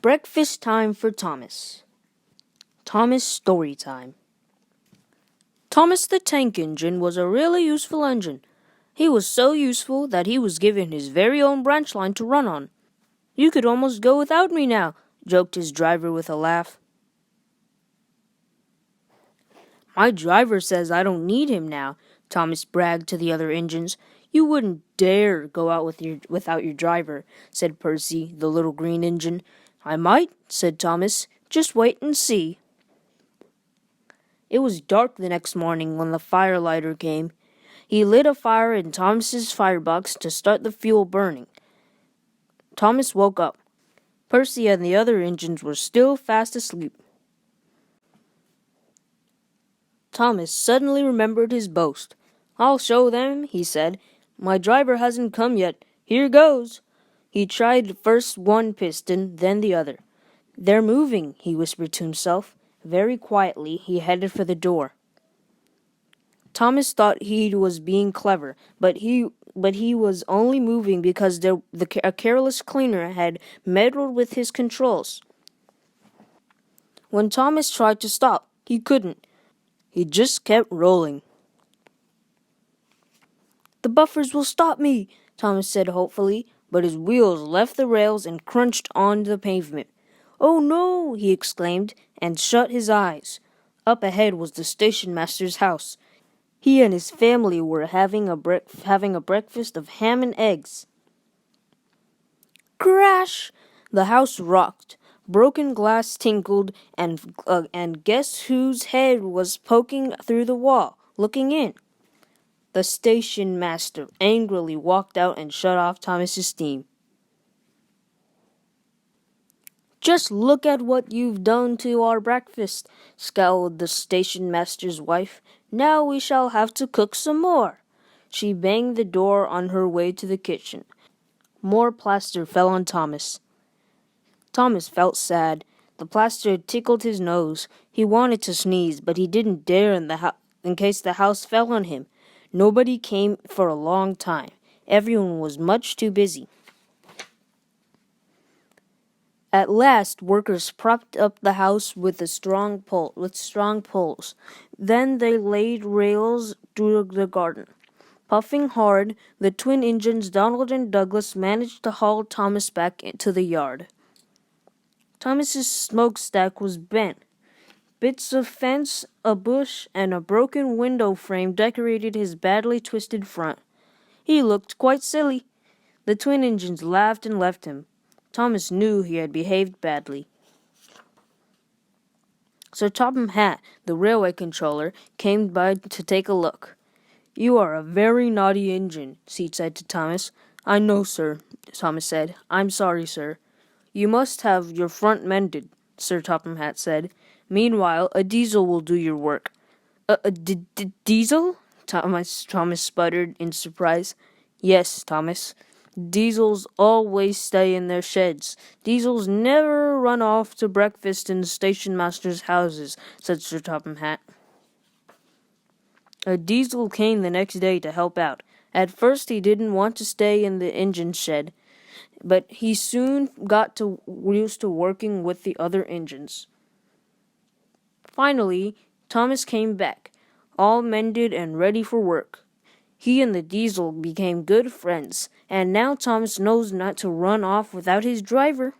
Breakfast time for Thomas. Thomas story time. Thomas the Tank Engine was a really useful engine. He was so useful that he was given his very own branch line to run on. "You could almost go without me now," joked his driver with a laugh. "My driver says I don't need him now," Thomas bragged to the other engines. "You wouldn't dare go out without your driver," said Percy, the little green engine. "I might," said Thomas. "Just wait and see." It was dark the next morning when the firelighter came. He lit a fire in Thomas's firebox to start the fuel burning. Thomas woke up. Percy and the other engines were still fast asleep. Thomas suddenly remembered his boast. "I'll show them," he said. "My driver hasn't come yet. Here goes." He tried first one piston, then the other. "They're moving," he whispered to himself. Very quietly, he headed for the door. Thomas thought he was being clever, but he was only moving because a careless cleaner had meddled with his controls. When Thomas tried to stop, he couldn't. He just kept rolling. "The buffers will stop me," Thomas said hopefully, but his wheels left the rails and crunched on the pavement. "Oh no!" he exclaimed, and shut his eyes. Up ahead was the station master's house. He and his family were having a breakfast of ham and eggs. Crash! The house rocked. Broken glass tinkled, and guess whose head was poking through the wall, looking in? The station master angrily walked out and shut off Thomas's steam. "Just look at what you've done to our breakfast," scowled the station master's wife. "Now we shall have to cook some more." She banged the door on her way to the kitchen. More plaster fell on Thomas. Thomas felt sad. The plaster tickled his nose. He wanted to sneeze, but he didn't dare in case the house fell on him. Nobody came for a long time. Everyone was much too busy. At last, workers propped up the house with strong poles. Then they laid rails through the garden. Puffing hard, the twin engines Donald and Douglas managed to haul Thomas back into the yard. Thomas's smokestack was bent. Bits of fence, a bush, and a broken window frame decorated his badly twisted front. He looked quite silly. The twin engines laughed and left him. Thomas knew he had behaved badly. Sir Topham Hatt, the railway controller, came by to take a look. "You are a very naughty engine," he said to Thomas. "I know, sir," Thomas said. "I'm sorry, sir." "You must have your front mended," Sir Topham Hatt said. "Meanwhile, a diesel will do your work." A diesel?" Thomas sputtered in surprise. "Yes, Thomas. Diesels always stay in their sheds. Diesels never run off to breakfast in station masters' houses," said Sir Topham Hatt. A diesel came the next day to help out. At first he didn't want to stay in the engine shed, but he soon got used to working with the other engines. Finally, Thomas came back, all mended and ready for work. He and the diesel became good friends, and now Thomas knows not to run off without his driver.